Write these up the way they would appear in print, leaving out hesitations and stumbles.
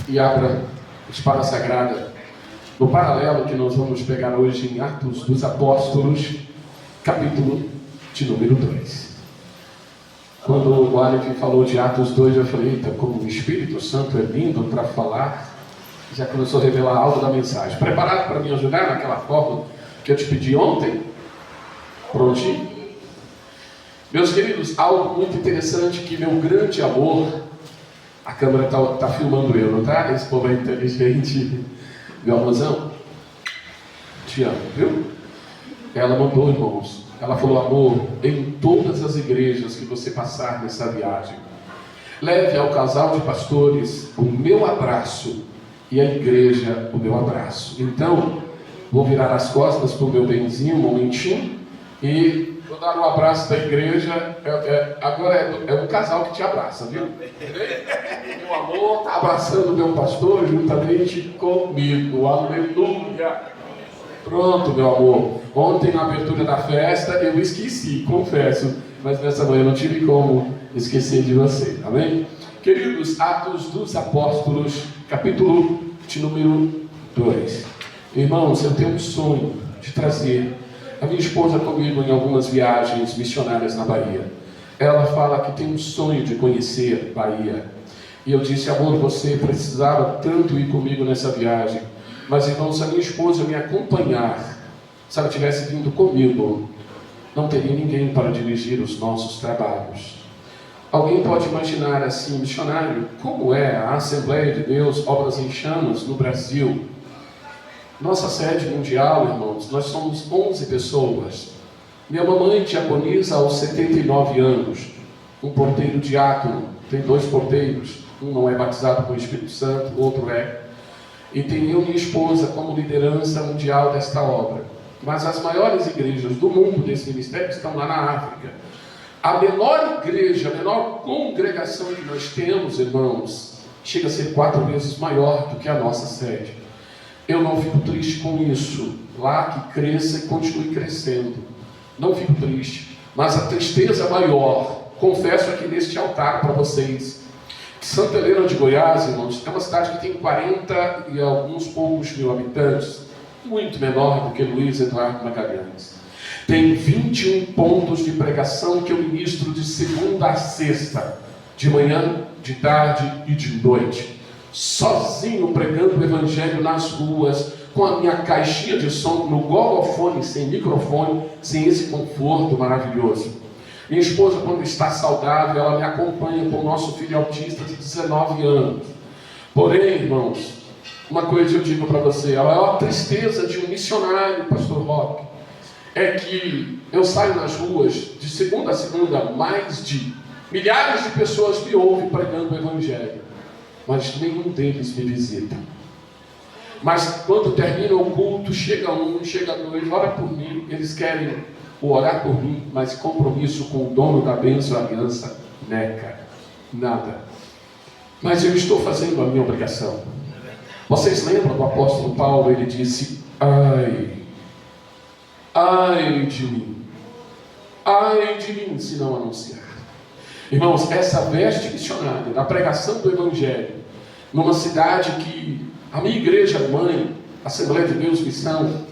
e abra a espada sagrada no paralelo que nós vamos pegar hoje em Atos dos Apóstolos, capítulo de número 2. Quando o Aleph falou de Atos 2, eu falei, eita, como o Espírito Santo é lindo para falar, já começou a revelar algo da mensagem. Preparado para me ajudar naquela forma que eu te pedi ontem? Prontinho? Meus queridos, algo muito interessante que meu grande amor, a câmera está filmando eu, não está? Esse povo é inteligente, meu amorzão, te amo, viu? Ela mandou, irmãos, ela falou, amor, em todas as igrejas que você passar nessa viagem, leve ao casal de pastores o meu abraço e a igreja o meu abraço. Então, vou virar as costas para o meu benzinho um momentinho e vou dar um abraço da igreja. Agora é um casal que te abraça, viu? Meu amor está abraçando o meu pastor juntamente comigo. Aleluia! Pronto, meu amor. Ontem na abertura da festa eu esqueci, confesso, mas nessa manhã eu não tive como esquecer de você, amém? Queridos, Atos dos Apóstolos, capítulo de número 2. Irmãos, eu tenho um sonho de trazer a minha esposa comigo em algumas viagens missionárias na Bahia. Ela fala que tem um sonho de conhecer Bahia. E eu disse, amor, você precisava tanto ir comigo nessa viagem. Mas, irmãos, se a minha esposa me acompanhar, se ela tivesse vindo comigo, não teria ninguém para dirigir os nossos trabalhos. Alguém pode imaginar assim, missionário, como é a Assembleia de Deus, Obras em Chamas, no Brasil? Nossa sede mundial, irmãos, nós somos 11 pessoas. Minha mamãe diaconisa aos 79 anos. Um porteiro diácono, tem 2 porteiros. Um não é batizado com o Espírito Santo, o outro é. E tem eu e minha esposa como liderança mundial desta obra. Mas as maiores igrejas do mundo desse ministério estão lá na África. A menor igreja, a menor congregação que nós temos, irmãos, chega a ser 4 vezes maior do que a nossa sede. Eu não fico triste com isso. Lá que cresça e continue crescendo. Não fico triste. Mas a tristeza maior, confesso aqui neste altar para vocês, que Santa Helena de Goiás, irmãos, é uma cidade que tem 40 e alguns poucos mil habitantes, muito menor do que Luiz Eduardo Magalhães. Tem 21 pontos de pregação que eu ministro de segunda a sexta, de manhã, de tarde e de noite, sozinho pregando o evangelho nas ruas, com a minha caixinha de som no gogofone, sem microfone, sem esse conforto maravilhoso. Minha esposa, quando está saudável, ela me acompanha com o nosso filho autista de 19 anos. Porém, irmãos, uma coisa eu digo para você, a maior tristeza de um missionário, pastor Roque, é que eu saio nas ruas, de segunda a segunda, mais de milhares de pessoas me ouvem pregando o evangelho, mas nenhum deles me visita. Mas quando termina o culto, chega um, chega dois, ora por mim, eles querem orar por mim, mas compromisso com o dono da bênção, a aliança, neca, nada. Mas eu estou fazendo a minha obrigação. Vocês lembram do apóstolo Paulo? Ele disse, ai de mim, se não anunciar. Irmãos, essa veste missionária da pregação do evangelho, numa cidade que a minha igreja mãe, Assembleia de Deus Missão,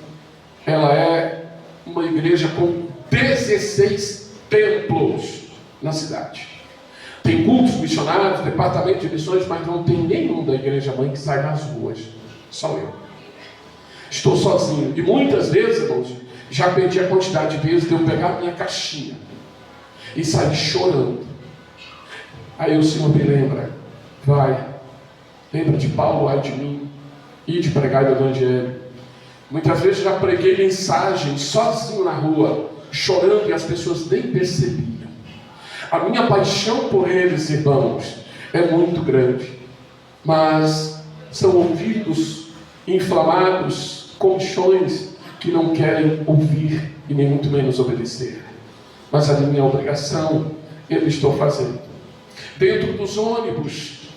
ela é uma igreja com 16 templos na cidade. Tem cultos missionários, departamento de missões, mas não tem nenhum da igreja mãe que sai nas ruas. Só eu. Estou sozinho. E muitas vezes, irmãos, já perdi a quantidade de vezes de eu pegar minha caixinha e sair chorando. Aí o Senhor me lembra, lembra de Paulo, ai de mim, e de pregar o evangelho. Muitas vezes já preguei mensagens sozinho na rua, chorando, e as pessoas nem percebiam. A minha paixão por eles, irmãos, é muito grande. Mas são ouvidos inflamados, comichões que não querem ouvir e nem muito menos obedecer. Mas a minha obrigação eu estou fazendo. Dentro dos ônibus,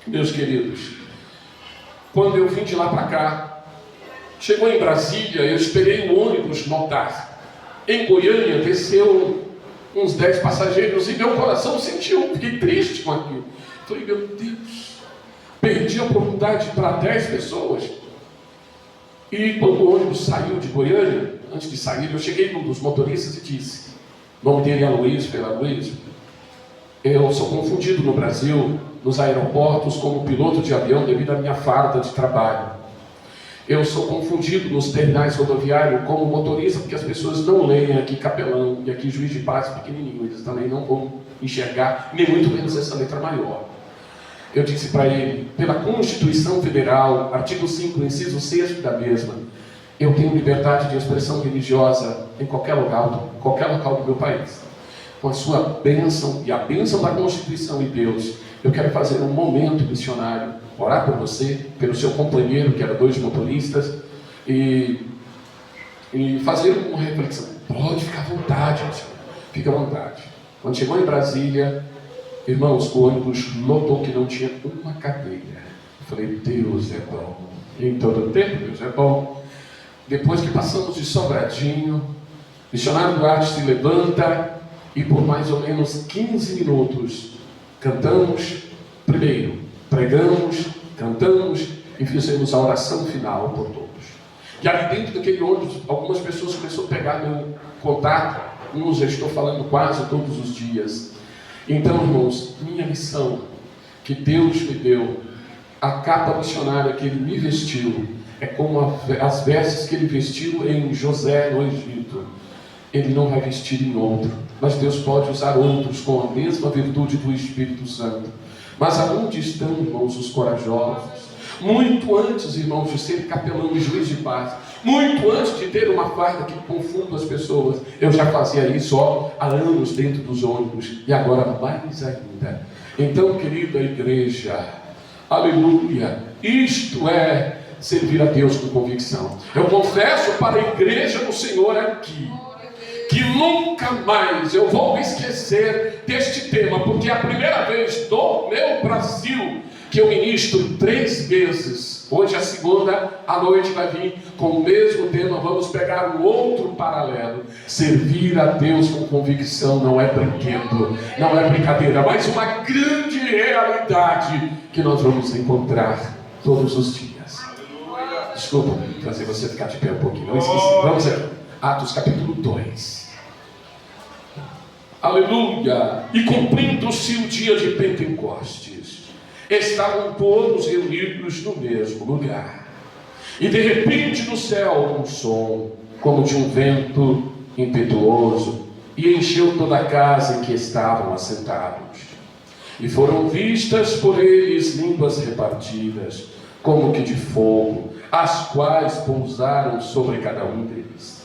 meus queridos, quando eu vim de lá para cá, chegou em Brasília, eu esperei o ônibus lotar. Em Goiânia, desceu uns 10 passageiros e meu coração sentiu, fiquei triste com aquilo. Falei, meu Deus, Perdi a oportunidade para 10 pessoas. E quando o ônibus saiu de Goiânia, antes de sair, eu cheguei num dos motoristas e disse, o nome dele é Aloysio, eu sou confundido no Brasil, nos aeroportos, como piloto de avião devido à minha farda de trabalho. Eu sou confundido nos terminais rodoviários como motorista, porque as pessoas não leem aqui Capelão e aqui Juiz de Paz pequenininho, eles também não vão enxergar, nem muito menos essa letra maior. Eu disse para ele, pela Constituição Federal, artigo 5, inciso 6 da mesma, eu tenho liberdade de expressão religiosa em qualquer local do meu país. Com a sua bênção e a bênção da Constituição e Deus, eu quero fazer um momento missionário, orar por você, pelo seu companheiro, que eram 2 motoristas, e fazer uma reflexão. Pode ficar à vontade, senhor. Fica à vontade. Quando chegou em Brasília, irmãos, o ônibus notou que não tinha uma cadeira. Eu falei, Deus é bom. E em todo tempo, Deus é bom. Depois que passamos de Sobradinho, o missionário Duarte se levanta e por mais ou menos 15 minutos cantamos primeiro, pregamos, cantamos e fizemos a oração final por todos. E ali dentro daquele ônibus, algumas pessoas começaram a pegar meu contato, uns eu estou falando quase todos os dias. Então, irmãos, minha missão que Deus me deu, a capa missionária que Ele me vestiu, é como as vestes que Ele vestiu em José no Egito. Ele não vai vestir em outro, mas Deus pode usar outros com a mesma virtude do Espírito Santo. Mas aonde estão, irmãos, os corajosos? Muito antes, irmãos, de ser capelão e juiz de paz, muito antes de ter uma farda que confunda as pessoas, eu já fazia isso há anos dentro dos ônibus, e agora mais ainda. Então, querida igreja, aleluia, isto é servir a Deus com convicção. Eu confesso para a igreja do Senhor aqui, que nunca mais eu vou esquecer deste tema, porque é a primeira vez do meu Brasil que eu ministro 3 vezes. Hoje a segunda, à noite vai vir com o mesmo tema. Vamos pegar um outro paralelo. Servir a Deus com convicção não é brinquedo, não é brincadeira, mas uma grande realidade que nós vamos encontrar todos os dias. Desculpa fazer você ficar de pé um pouquinho, não esqueci. Vamos aqui, Atos capítulo 2. Aleluia! E cumprindo-se o dia de Pentecostes, estavam todos reunidos no mesmo lugar. E de repente do céu um som, como de um vento impetuoso, e encheu toda a casa em que estavam assentados. E foram vistas por eles línguas repartidas, como que de fogo, as quais pousaram sobre cada um deles.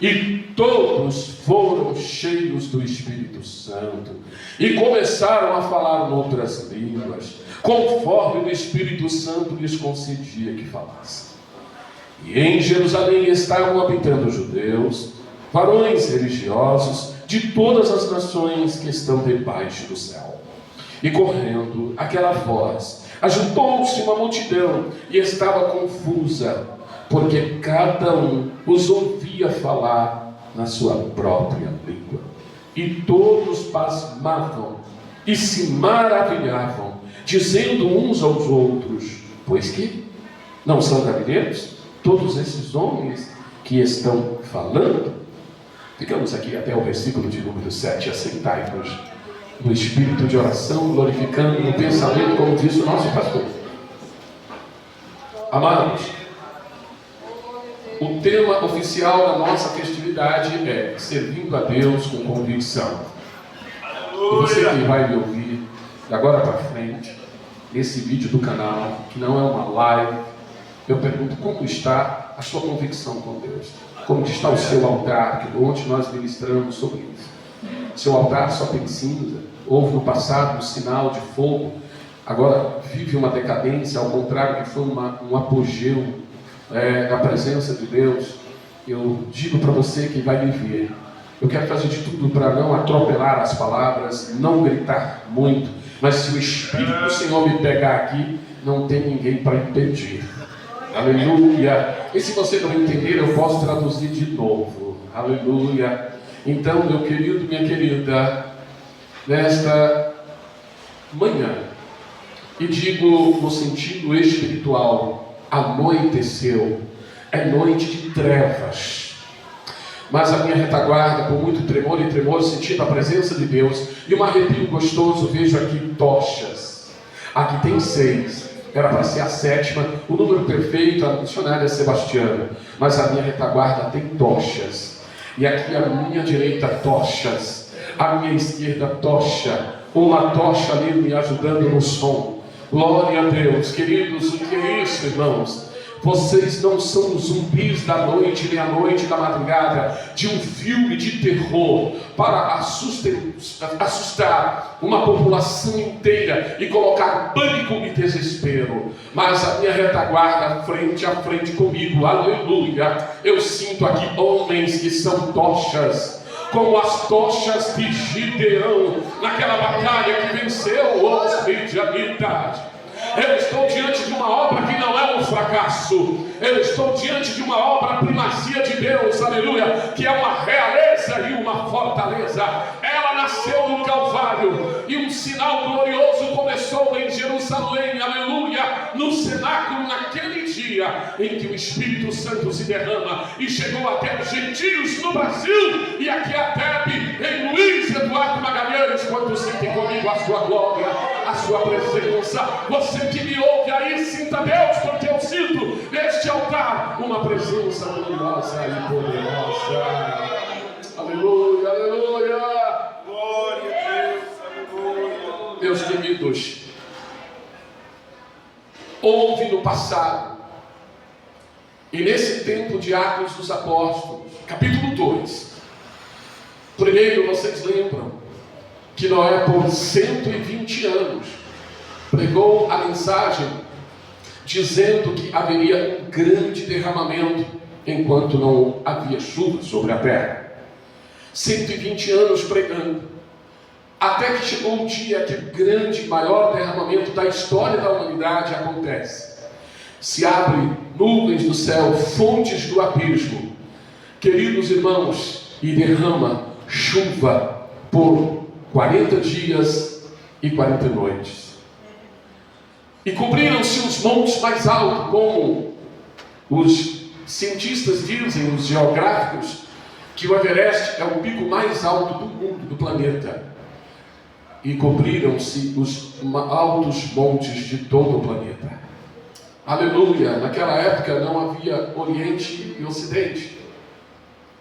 E todos foram cheios do Espírito Santo, e começaram a falar noutras línguas, conforme o Espírito Santo lhes concedia que falassem. E em Jerusalém estavam habitando judeus, varões religiosos de todas as nações que estão debaixo do céu. E correndo aquela voz, ajuntou-se uma multidão e estava confusa, porque cada um os ouvia falar na sua própria língua. E todos pasmavam e se maravilhavam, dizendo uns aos outros, pois que não são galileus todos esses homens que estão falando? Ficamos aqui até o versículo de número 7, assentai-nos no espírito de oração, glorificando no pensamento, como disse o nosso pastor. Amados, o tema oficial da nossa festividade é servindo a Deus com convicção. E você que vai me ouvir de agora para frente, nesse vídeo do canal, que não é uma live, eu pergunto como está a sua convicção com Deus? Como está o seu altar, que ontem nós ministramos sobre isso? Seu altar só tem cinza, houve no passado um sinal de fogo, agora vive uma decadência, ao contrário que foi um apogeu da presença de Deus. Eu digo para você que vai me ver, eu quero fazer de tudo para não atropelar as palavras, não gritar muito, mas se o Espírito do Senhor me pegar aqui, não tem ninguém para impedir. Aleluia! E se você não entender, eu posso traduzir de novo. Aleluia! Então, meu querido, minha querida, nesta manhã, E digo no sentido espiritual, anoiteceu, é noite de trevas. Mas a minha retaguarda, com muito tremor e tremor, sentindo a presença de Deus, e um arrepio gostoso, vejo aqui tochas. Aqui tem 6, era para ser a 7ª, o número perfeito, a missionária Sebastiana. Mas a minha retaguarda tem tochas. E aqui à minha direita, tochas. À minha esquerda, tocha. Uma tocha ali me ajudando no som. Glória a Deus, queridos, o que é isso, irmãos? Vocês não são zumbis da noite, nem a noite da madrugada, de um filme de terror, para assustar uma população inteira e colocar pânico e desespero. Mas a minha retaguarda, frente a frente comigo, aleluia, eu sinto aqui homens que são tochas, como as tochas de Gideão, naquela batalha que venceu os midianitas. Eu estou diante de uma obra que não é um fracasso. Eu estou diante de uma obra primazia de Deus, aleluia, que é uma realeza e uma fortaleza. Ela nasceu no Calvário e um sinal glorioso começou em Jerusalém, aleluia, no cenáculo, naquele dia em que o Espírito Santo se derrama e chegou até os gentios no Brasil e aqui a TEB, em Luiz Eduardo Magalhães. Quando sentem comigo a sua glória, a sua presença, você que me ouve aí, sinta Deus, porque eu sinto neste altar uma presença gloriosa e poderosa. Aleluia, aleluia. Glória a Deus, aleluia. Meus queridos, houve no passado, e nesse tempo de Atos dos Apóstolos, capítulo 2, primeiro vocês lembram que Noé, por 120 anos, pregou a mensagem dizendo que haveria um grande derramamento enquanto não havia chuva sobre a terra. 120 anos pregando, até que chegou um dia que o grande, maior derramamento da história da humanidade acontece. Se abrem nuvens do céu, fontes do abismo, queridos irmãos, e derrama chuva por 40 dias e 40 noites. E cobriram-se os montes mais altos, como os cientistas dizem, os geográficos, que o Everest é o pico mais alto do mundo, do planeta. E cobriram-se os altos montes de todo o planeta. Aleluia! Naquela época não havia Oriente e Ocidente.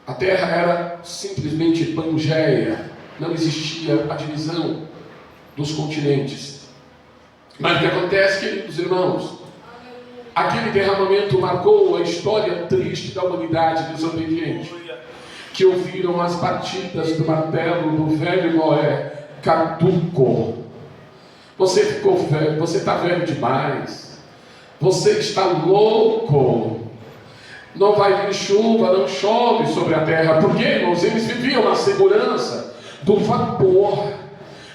A Terra era simplesmente Pangeia. Não existia a divisão dos continentes. Mas o que acontece, queridos irmãos? Aquele derramamento marcou a história triste da humanidade desobediente, que ouviram as batidas do martelo do velho Noé caduco. Você ficou velho, você está velho demais, você está louco, não vai vir chuva, não chove sobre a terra. Porque, irmãos, eles viviam na segurança do vapor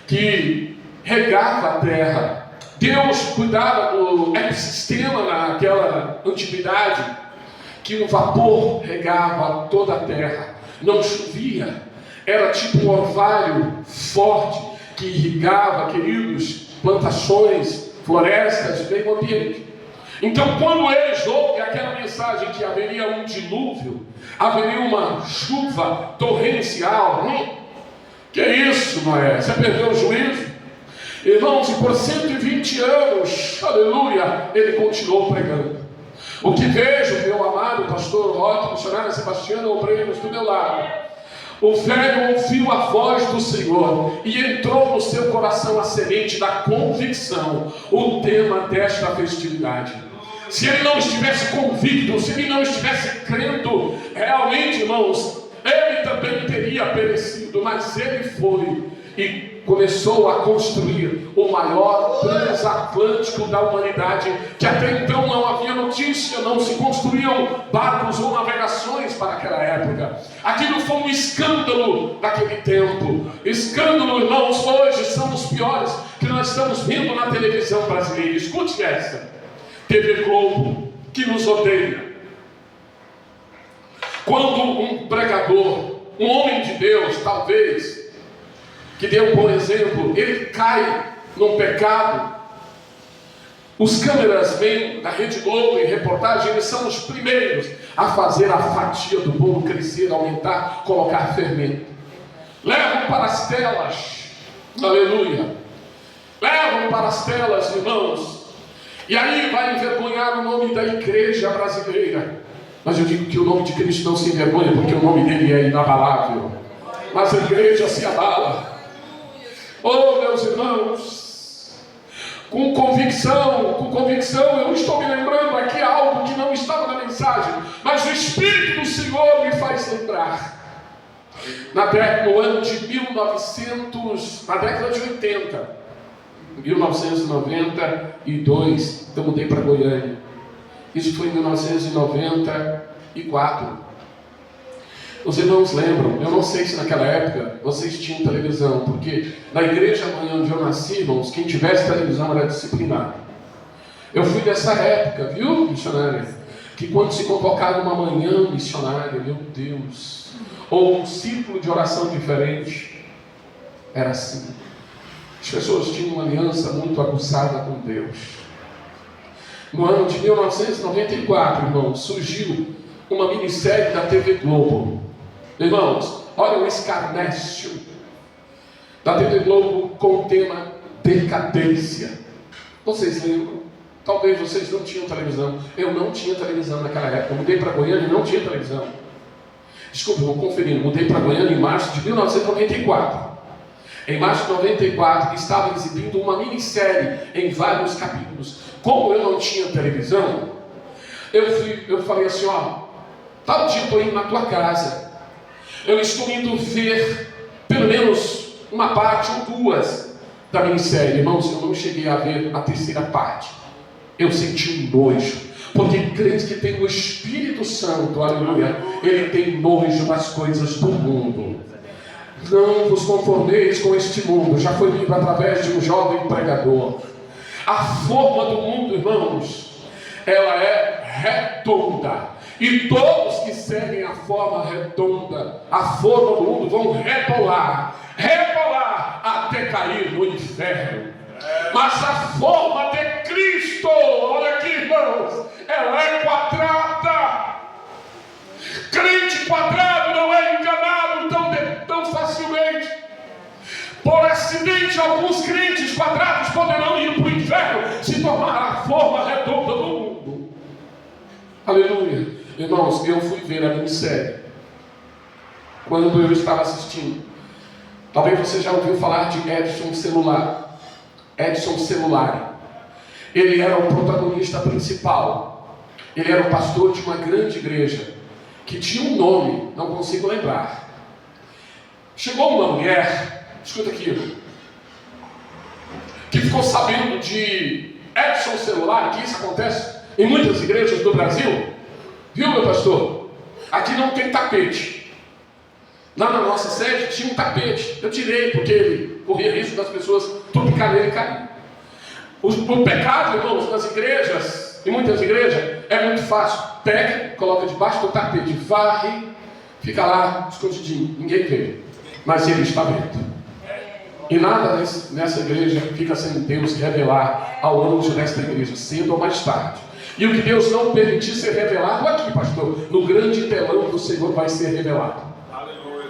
que regava a terra. Deus cuidava do ecossistema naquela antiguidade, que o vapor regava toda a terra, não chovia, era tipo um orvalho forte que irrigava, queridos, plantações, florestas, meio ambiente. Então, quando eles ouvem aquela mensagem que haveria um dilúvio, haveria uma chuva torrencial, que é isso, Noé? Você perdeu o juízo? Irmãos, e por 120 anos, aleluia, ele continuou pregando. O que vejo, meu amado pastor Roque, missionária Sebastiana, obreiros do meu lado, o velho ouviu a voz do Senhor e entrou no seu coração a semente da convicção, o tema desta festividade. Se ele não estivesse convicto, se ele não estivesse crendo realmente, irmãos, ele também teria perecido, mas ele foi e começou a construir o maior transatlântico da humanidade, que até então não havia notícia, não se construíam barcos ou navegações para aquela época. Aquilo foi um escândalo naquele tempo. Escândalo, irmãos, hoje são os piores que nós estamos vendo na televisão brasileira. Escute essa: TV Globo, que nos odeia. Quando um pregador, um homem de Deus, talvez, que dê um bom exemplo, ele cai num pecado, Os câmeras vêm da Rede Globo em reportagem, eles são os primeiros a fazer a fatia do bolo crescer, aumentar, colocar fermento. Levam para as telas, aleluia. Levam para as telas, irmãos. E aí vai envergonhar o nome da igreja brasileira. Mas eu digo que o nome de Cristo não se envergonha, porque o nome dele é inabalável. Mas a igreja se abala. Oh, meus irmãos, com convicção, eu estou me lembrando aqui algo que não estava na mensagem, mas o Espírito do Senhor me faz lembrar. No ano de 1900, na década de 80, 1992, eu mudei para Goiânia. Isso foi em 1994. Os irmãos lembram, eu não sei se naquela época vocês tinham televisão, porque na igreja onde eu nasci, irmãos, quem tivesse televisão era disciplinado. Eu fui dessa época, viu, missionária? Que quando se convocava uma manhã missionária, meu Deus, ou um círculo de oração diferente, era assim. As pessoas tinham uma aliança muito aguçada com Deus. No ano de 1994, irmãos, surgiu uma minissérie da TV Globo. Irmãos, olha o escarnécio da TV Globo com o tema decadência. Vocês lembram? Talvez vocês não tinham televisão. Eu não tinha televisão naquela época. Eu mudei para Goiânia e não tinha televisão. Desculpa, eu vou conferir. Mudei para Goiânia em março de 1994. Em março de 94, estava exibindo uma minissérie em vários capítulos. Como eu não tinha televisão, eu falei assim, ó, tal dia estou indo na tua casa. Eu estou indo ver pelo menos uma parte ou duas da minissérie. Irmãos, eu não cheguei a ver a terceira parte. Eu senti um nojo. Porque crente que tem o Espírito Santo, aleluia, ele tem nojo das coisas do mundo. Não vos conformeis com este mundo. Já foi lido através de um jovem pregador. A forma do mundo, irmãos, ela é redonda. E todos que seguem a forma redonda, a forma do mundo, vão rebolar até cair no inferno. Mas a forma de Cristo, olha aqui, irmãos, ela é quadrada. Crente quadrado não é enganado tão facilmente. Por acidente, alguns crentes quadrados poderão ir para o inferno se tomar a forma redonda do mundo. Aleluia. Irmãos, eu fui ver a minissérie quando eu estava assistindo. Talvez você já ouviu falar de Edson Celulari. Ele era o protagonista principal. Ele era o pastor de uma grande igreja que tinha um nome, não consigo lembrar. Chegou uma mulher, escuta aqui, que ficou sabendo de Edson Celulari, que isso acontece em muitas igrejas do Brasil. Viu, meu pastor? Aqui não tem tapete. Lá na nossa sede tinha um tapete. Eu tirei porque ele corria risco das pessoas tropicar nele e cair. O pecado, irmãos, nas igrejas, em muitas igrejas, é muito fácil. Pega, coloca debaixo do tapete, varre, fica lá escondidinho, ninguém vê. Mas ele está vendo. E nada nessa igreja fica sem Deus revelar ao anjo desta igreja, cedo ou mais tarde. E o que Deus não permitir ser revelado aqui, pastor, no grande telão do Senhor vai ser revelado. Aleluia.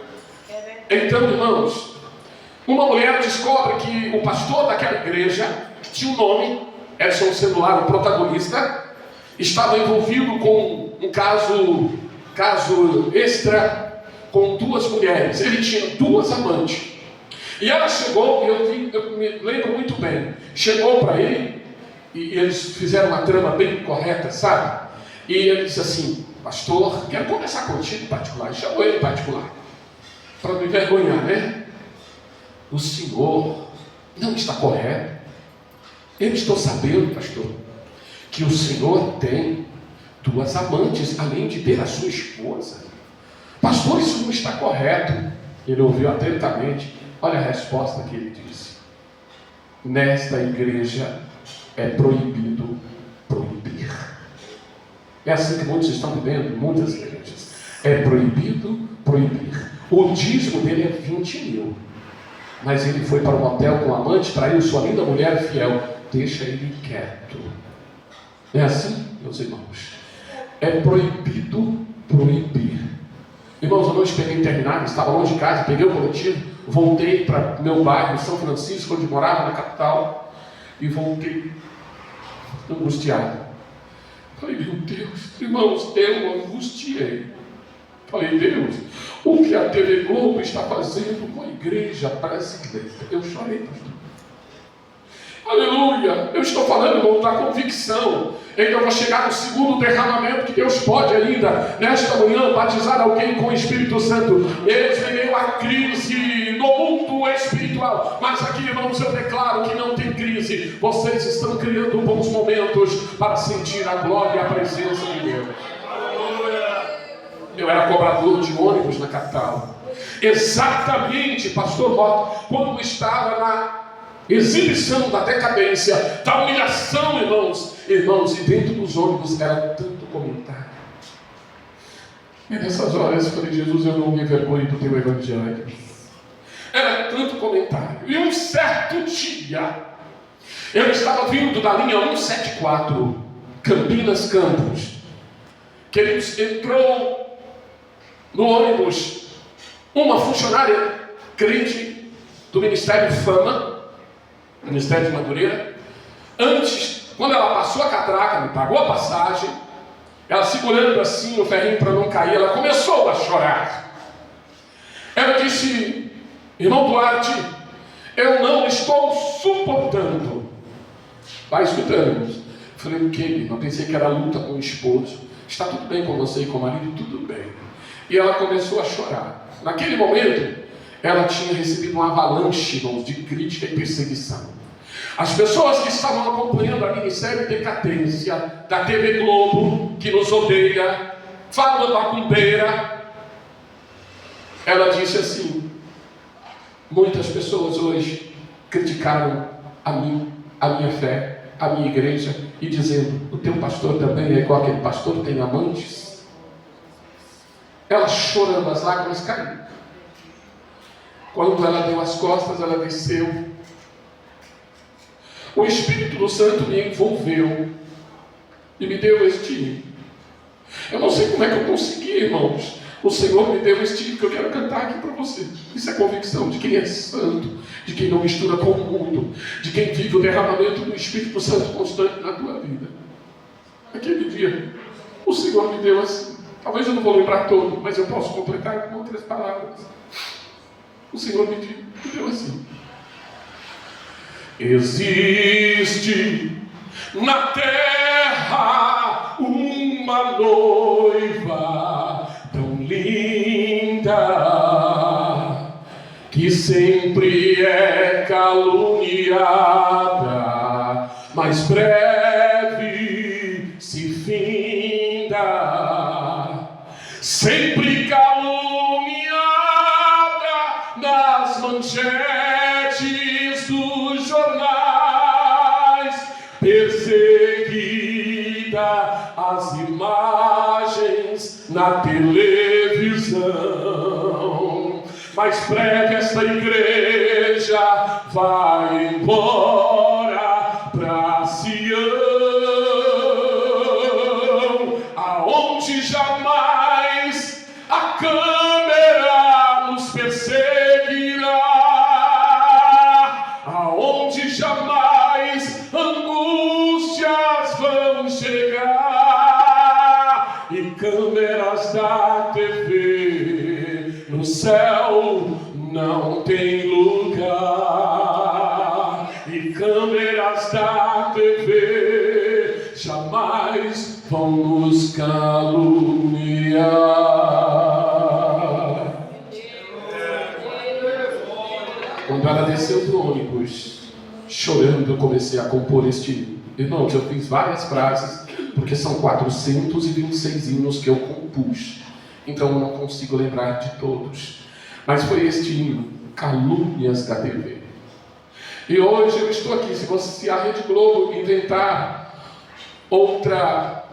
Então, irmãos, uma mulher descobre que o pastor daquela igreja, que tinha um nome, Edson Celulari, o protagonista, estava envolvido com um caso extra com duas mulheres. Ele tinha duas amantes. E ela chegou, eu me lembro muito bem, chegou para ele, e eles fizeram uma trama bem correta, sabe? E ele disse assim, pastor, quero conversar contigo em particular. E chamou ele em particular, para me envergonhar, né? O senhor não está correto. Eu estou sabendo, pastor, que o senhor tem duas amantes, além de ter a sua esposa. Pastor, isso não está correto. Ele ouviu atentamente. Olha a resposta que ele disse. Nesta igreja é proibido proibir. É assim que muitos estão vivendo, muitas igrejas. É proibido proibir. O dízimo dele é 20 mil. Mas ele foi para um hotel com um amante, traiu sua linda mulher fiel. deixa ele quieto. É assim, meus irmãos? É proibido proibir. Irmãos, à noite peguei terminado, estava longe de casa, peguei o coletivo, voltei para meu bairro, São Francisco, onde morava, na capital, e voltei angustiado. Falei, meu Deus, irmãos, eu angustiei. Falei, Deus, o que a TV Globo está fazendo com a igreja brasileira? Eu chorei, pastor. Aleluia! Eu estou falando, irmão, da convicção. Então eu vou chegar no segundo derramamento que Deus pode ainda, nesta manhã, batizar alguém com o Espírito Santo. Eles veio a crise no mundo espiritual. Mas aqui, irmãos, eu declaro que não tem crise. Vocês estão criando bons momentos para sentir a glória e a presença de Deus. Eu era cobrador de ônibus na capital. Exatamente, pastor Mota, quando estava na exibição da decadência, da humilhação, irmãos, e dentro dos ônibus era tanto comentário. E nessas horas eu falei, Jesus, eu não me envergonho do teu evangelho. Era tanto comentário. E um certo dia, eu estava vindo da linha 174, Campinas Campos. Queridos, entrou no ônibus uma funcionária crente do Ministério Fama, Ministério de Madureira. Antes, quando ela passou a catraca, me pagou a passagem, ela segurando assim o ferrinho para não cair, ela começou a chorar. Ela disse, irmão Duarte, eu não estou suportando. Vai escutando, irmãos. Eu falei, o que, irmão? Eu pensei que era luta com o esposo. Está tudo bem com você e com o marido? Tudo bem. E ela começou a chorar. Naquele momento, ela tinha recebido um avalanche, irmãos, de crítica e perseguição. As pessoas que estavam acompanhando a minissérie Decadência da TV Globo, que nos odeia, fala macumbeira, ela disse assim, muitas pessoas hoje criticaram a mim, a minha fé, a minha igreja, e dizendo, o teu pastor também é igual aquele pastor, tem amantes? Ela chorando, as lágrimas caíram. Quando ela deu as costas, ela desceu. O Espírito do Santo me envolveu e me deu este hino. Eu não sei como é que eu consegui, irmãos. O Senhor me deu este hino que eu quero cantar aqui para vocês. Isso é convicção de quem é santo, de quem não mistura com o mundo, de quem vive o derramamento do Espírito Santo constante na tua vida. Aquele dia, o Senhor me deu assim. Talvez eu não vou lembrar todo, mas eu posso completar com outras palavras. O Senhor me deu assim. Existe na terra uma noiva tão linda que sempre é caluniada, mas breve se finda. Sempre caluniada nas manchetes dos jornais, perseguida as imagens na televisão. Mas breve esta igreja vai embora pra Sião, aonde jamais a câmera nos perseguirá, aonde jamais angústias vão chegar, e câmeras da TV no céu não tem lugar, e câmeras da TV jamais vão nos caluniar. Quando ela desceu do ônibus, chorando, eu comecei a compor este hino. Irmãos, eu fiz várias frases, porque são 426 hinos que eu compus. Então eu não consigo lembrar de todos. Mas foi este hino, Calúnias da TV. E hoje eu estou aqui. Se a Rede Globo inventar outra